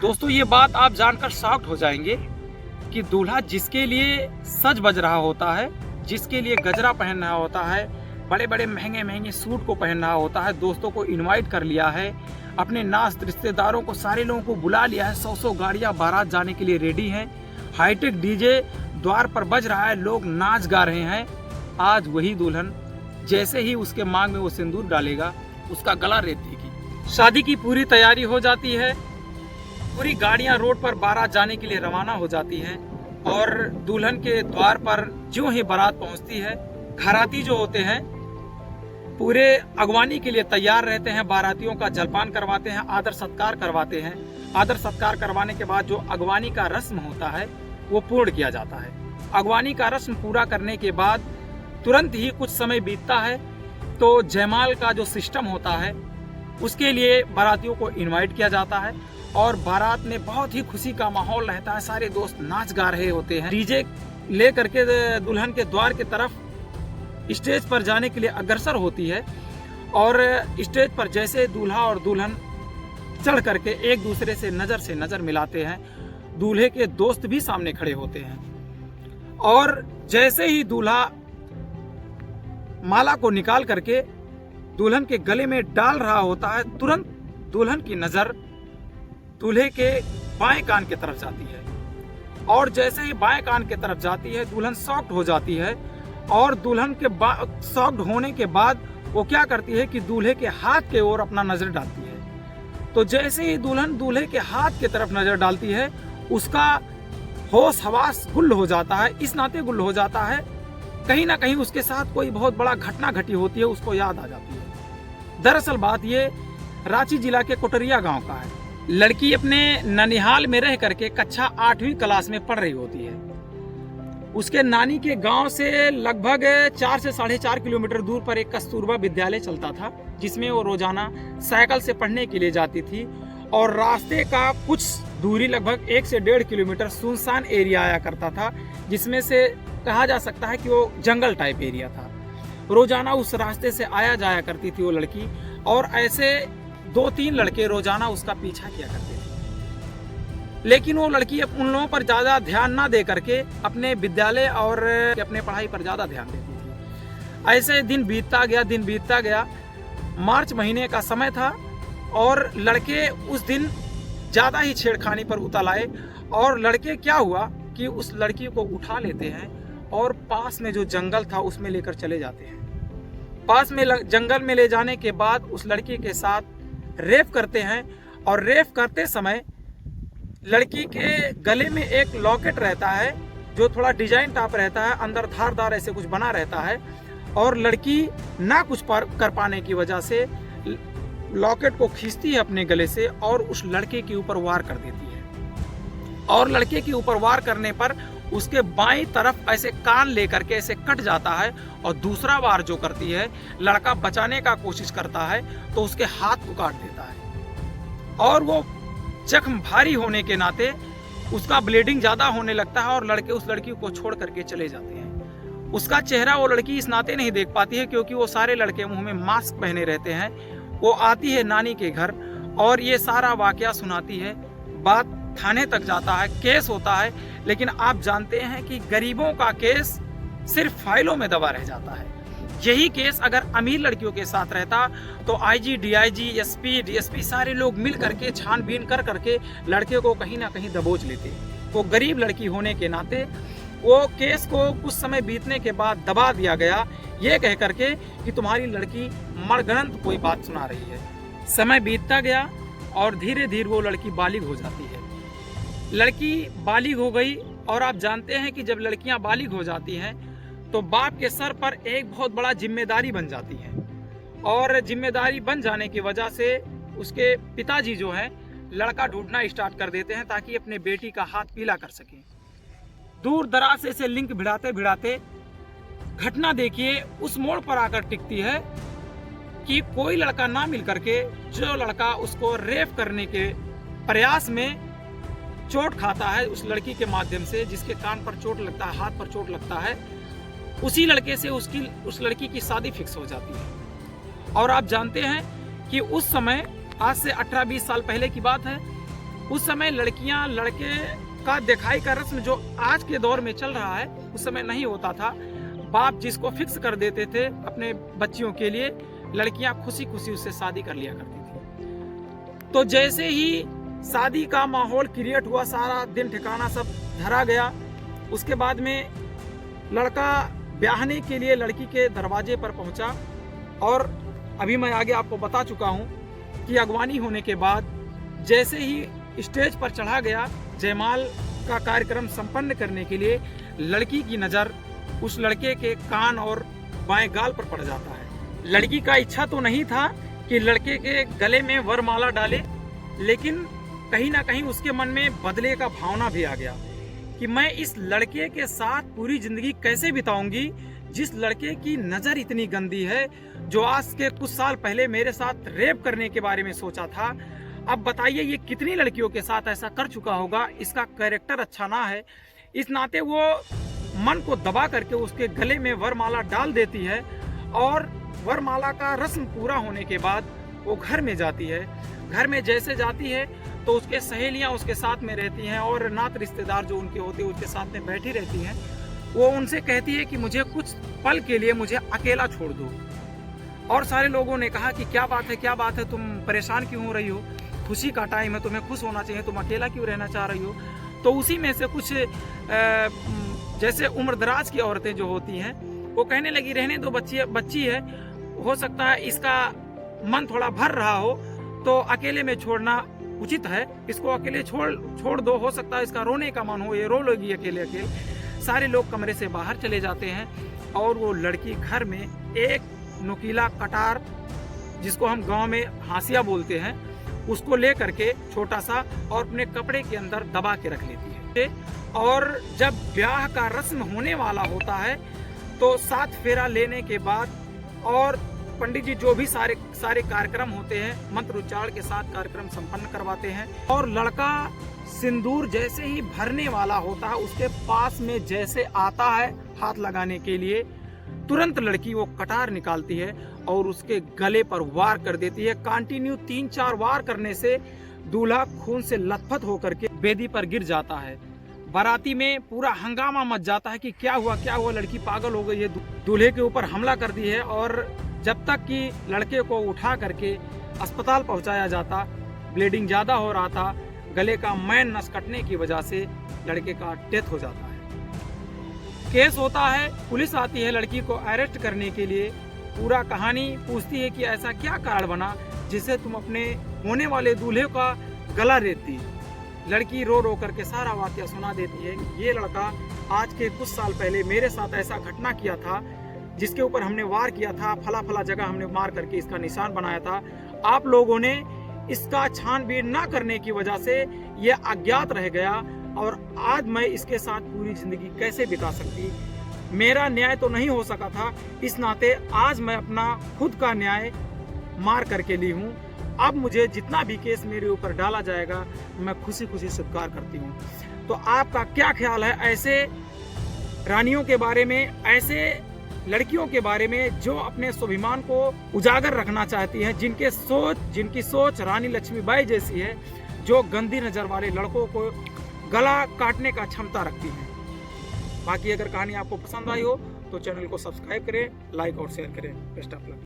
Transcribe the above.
दोस्तों ये बात आप जानकर शॉक्ड हो जाएंगे कि दूल्हा जिसके लिए सज बज रहा होता है, जिसके लिए गजरा पहन रहा होता है, बड़े बड़े महंगे महंगे सूट को पहन रहा होता है, दोस्तों को इनवाइट कर लिया है, अपने नास्त रिश्तेदारों को, सारे लोगों को बुला लिया है, 100 गाड़ियां बारात जाने के लिए रेडी हैं, हाईटेक डीजे द्वार पर बज रहा है, लोग नाच गा रहे हैं। आज वही दुल्हन जैसे ही उसके मांग में वो सिंदूर डालेगा, उसका गला रेत देगी। शादी की पूरी तैयारी हो जाती है, पूरी गाड़ियां रोड पर बारात जाने के लिए रवाना हो जाती हैं और दुल्हन के द्वार पर ज्यों ही बारात पहुंचती है, घराती जो होते हैं पूरे अगवानी के लिए तैयार रहते हैं, बारातियों का जलपान करवाते हैं, आदर सत्कार करवाते हैं। आदर सत्कार करवाने के बाद जो अगवानी का रस्म होता है वो पूर्ण किया जाता है। अगवानी का रस्म पूरा करने के बाद तुरंत ही कुछ समय बीतता है तो जयमाल का जो सिस्टम होता है उसके लिए बारातियों को इनवाइट किया जाता है और बारात में बहुत ही खुशी का माहौल रहता है, सारे दोस्त नाच गा रहे होते हैं। डीजे ले करके दुल्हन के द्वार की तरफ स्टेज पर जाने के लिए अग्रसर होती है और स्टेज पर जैसे दूल्हा और दुल्हन चढ़ करके एक दूसरे से नजर मिलाते हैं, दूल्हे के दोस्त भी सामने खड़े होते हैं और जैसे ही दूल्हा माला को निकाल करके दुल्हन के गले में डाल रहा होता है, तुरंत दुल्हन की नजर दूल्हे के बाएं कान की तरफ जाती है और जैसे ही बाएं कान की तरफ जाती है दुल्हन शॉक्ड हो जाती है और दुल्हन के शॉक्ड होने के बाद वो क्या करती है कि दूल्हे के हाथ के ओर अपना नजर डालती है। तो जैसे ही दुल्हन दूल्हे के हाथ की तरफ नजर डालती है उसका होश हवास गुल हो जाता है। इस नाते गुल हो जाता है, कहीं ना कहीं उसके साथ कोई बहुत बड़ा घटना घटी होती है, उसको याद आ जाती है। दरअसल बात ये रांची जिला के कोटरिया गांव का है। लड़की अपने ननिहाल में रह करके कक्षा 8वीं क्लास में पढ़ रही होती है। उसके नानी के गांव से लगभग 4 से 4.5 किलोमीटर दूर पर एक कस्तूरबा विद्यालय चलता था जिसमें वो रोजाना साइकिल से पढ़ने के लिए जाती थी और रास्ते का कुछ दूरी लगभग 1 से 1.5 किलोमीटर सुनसान एरिया आया करता था, जिसमें से कहा जा सकता है कि वो जंगल टाइप एरिया था। रोजाना उस रास्ते से आया जाया करती थी वो लड़की और ऐसे 2-3 लड़के रोजाना उसका पीछा किया करते थे, लेकिन वो लड़की उन लोगों पर ज्यादा ध्यान ना दे करके अपने विद्यालय और अपने पढ़ाई पर ज्यादा ध्यान देती थी। ऐसे दिन बीतता गया। मार्च महीने का समय था और लड़के उस दिन ज्यादा ही छेड़खानी पर उतर आए और लड़के क्या हुआ कि उस लड़की को उठा लेते हैं और पास में जो जंगल था उसमें लेकर चले जाते हैं। पास में जंगल में ले जाने के बाद उस लड़की के साथ रेप करते हैं और रेप करते समय लड़की के गले में एक लॉकेट रहता है जो थोड़ा डिजाइन टाइप रहता है, अंदर धारदार ऐसे कुछ बना रहता है और लड़की ना कुछ कर पाने की वजह से लॉकेट को खींचती है अपने गले से और उस लड़के के ऊपर वार कर देती है और लड़के के ऊपर वार करने पर उसके बाईं तरफ ऐसे कान लेकर के ऐसे कट जाता है और दूसरा वार जो करती है, लड़का बचाने का कोशिश करता है तो उसके हाथ को काट देता है और वो जख्म भारी होने के नाते उसका ब्लीडिंग ज्यादा होने लगता है और लड़के उस लड़की को छोड़ करके चले जाते हैं। उसका चेहरा वो लड़की इस नाते नहीं देख पाती है क्योंकि वो सारे लड़के मुंह में मास्क पहने रहते हैं। वो आती है नानी के घर और ये सारा वाकया सुनाती है। बात थाने तक जाता है, केस होता है, लेकिन आप जानते हैं कि गरीबों का केस सिर्फ फाइलों में दबा रह जाता है। यही केस अगर अमीर लड़कियों के साथ रहता तो आईजी, डीआईजी, एसपी, डीएसपी सारे लोग मिल करके छानबीन कर करके लड़के को कहीं ना कहीं दबोच लेते। वो गरीब लड़की होने के नाते वो केस को कुछ समय बीतने के बाद दबा दिया गया, ये कह करके कि तुम्हारी लड़की मर्गनंत कोई बात सुना रही है। समय बीतता गया और धीरे धीरे वो लड़की बालिग हो जाती है। लड़की बालिग हो गई और आप जानते हैं कि जब लड़कियां बालिग हो जाती हैं तो बाप के सर पर एक बहुत बड़ा जिम्मेदारी बन जाती है और जिम्मेदारी बन जाने की वजह से उसके पिताजी जो है लड़का ढूंढना स्टार्ट कर देते हैं ताकि अपने बेटी का हाथ पीला कर सकें। दूर दराज से इसे लिंक भिड़ाते भिड़ाते घटना देखिए उस मोड़ पर आकर टिकती है कि कोई लड़का ना मिल करके जो लड़का उसको रेप करने के प्रयास में चोट खाता है उस लड़की के माध्यम से, जिसके कान पर चोट लगता है, हाथ पर चोट लगता है, उसी लड़के से उस लड़की की शादी फिक्स हो जाती है। और आप जानते हैं कि उस समय आज से 18-20 साल पहले की बात है, उस समय लड़कियां लड़के का दिखाई का रस्म जो आज के दौर में चल रहा है उस समय नहीं होता था। बाप जिसको फिक्स कर देते थे अपने बच्चियों के लिए, लड़कियां खुशी खुशी उससे शादी कर लिया करती थी। तो जैसे ही शादी का माहौल क्रिएट हुआ, सारा दिन ठिकाना सब धरा गया, उसके बाद में लड़का ब्याहने के लिए लड़की के दरवाजे पर पहुंचा। और अभी मैं आगे आपको बता चुका हूं कि अगवानी होने के बाद जैसे ही स्टेज पर चढ़ा गया जयमाल का कार्यक्रम संपन्न करने के लिए, लड़की की नज़र उस लड़के के कान और बाएं गाल पर पड़ जाता है। लड़की का इच्छा तो नहीं था कि लड़के के गले में वरमाला डाले, लेकिन कहीं ना कहीं उसके मन में बदले का भावना भी आ गया कि मैं इस लड़के के साथ पूरी जिंदगी कैसे बिताऊंगी जिस लड़के की नज़र इतनी गंदी है, जो आज के कुछ साल पहले मेरे साथ रेप करने के बारे में सोचा था। अब बताइए ये कितनी लड़कियों के साथ ऐसा कर चुका होगा, इसका कैरेक्टर अच्छा ना है। इस नाते वो मन को दबा करके उसके गले में वरमाला डाल देती है और वरमाला का रस्म पूरा होने के बाद वो घर में जाती है। घर में जैसे जाती है तो उसके सहेलियां उसके साथ में रहती हैं और नात रिश्तेदार जो उनके होते हैं उसके साथ में बैठी रहती हैं। वो उनसे कहती है कि मुझे कुछ पल के लिए मुझे अकेला छोड़ दो। और सारे लोगों ने कहा कि क्या बात है, तुम परेशान क्यों हो रही हो, खुशी का टाइम है, तुम्हें खुश होना चाहिए, तुम अकेला क्यों रहना चाह रही हो। तो उसी में से कुछ जैसे उम्रदराज की औरतें जो होती हैं वो कहने लगी रहने दो, बच्ची है, हो सकता है इसका मन थोड़ा भर रहा हो तो अकेले में छोड़ना उचित है, इसको अकेले छोड़ दो, हो सकता है इसका रोने का मन हो, ये रो लेगी अकेले। सारे लोग कमरे से बाहर चले जाते हैं और वो लड़की घर में एक नुकीला कटार, जिसको हम गांव में हांसिया बोलते हैं, उसको ले करके छोटा सा और अपने कपड़े के अंदर दबा के रख लेती है। और जब ब्याह का रस्म होने वाला होता है तो 7 फेरा लेने के बाद और पंडित जी जो भी सारे कार्यक्रम होते हैं मंत्र उच्चारण के साथ कार्यक्रम संपन्न करवाते हैं। और लड़का सिंदूर जैसे ही भरने वाला होता है उसके पास में जैसे आता है हाथ लगाने के लिए, तुरंत लड़की वो कटार निकालती है और उसके गले पर वार कर देती है। कंटिन्यू 3-4 वार करने से दूल्हा खून से लथपथ होकर के बेदी पर गिर जाता है। बाराती में पूरा हंगामा मच जाता है कि क्या हुआ, लड़की पागल हो गई है, दूल्हे के ऊपर हमला कर दी है। और जब तक कि लड़के को उठा करके अस्पताल पहुंचाया जाता, ब्लीडिंग ज्यादा हो रहा था, गले का मैन नस कटने की वजह से लड़के का डेथ हो जाता है। केस होता है, पुलिस आती है लड़की को अरेस्ट करने के लिए, पूरा कहानी पूछती है कि ऐसा क्या कारण बना जिससे तुम अपने होने वाले दूल्हे का गला रेतती। लड़की रो रो करके सारा वाकया सुना देती है। ये लड़का आज के कुछ साल पहले मेरे साथ ऐसा घटना किया था जिसके ऊपर हमने वार किया था, फला जगह हमने मार करके इसका निशान बनाया था। आप लोगों ने इसका छानबीन ना करने की वजह से ये अज्ञात रह गया और आज मैं इसके साथ पूरी जिंदगी कैसे बिता सकती। मेरा न्याय तो नहीं हो सका था, इस नाते आज मैं अपना खुद का न्याय मार करके ली हूँ। अब मुझे जितना भी केस मेरे ऊपर डाला जाएगा मैं खुशी खुशी स्वीकार करती हूँ। तो आपका क्या ख्याल है ऐसे रानियों के बारे में, ऐसे लड़कियों के बारे में जो अपने स्वाभिमान को उजागर रखना चाहती हैं, जिनकी सोच रानी लक्ष्मीबाई जैसी है, जो गंदी नजर वाले लड़कों को गला काटने का क्षमता रखती हैं। बाकी अगर कहानी आपको पसंद आई हो तो चैनल को सब्सक्राइब करें, लाइक और शेयर करें। Best of luck.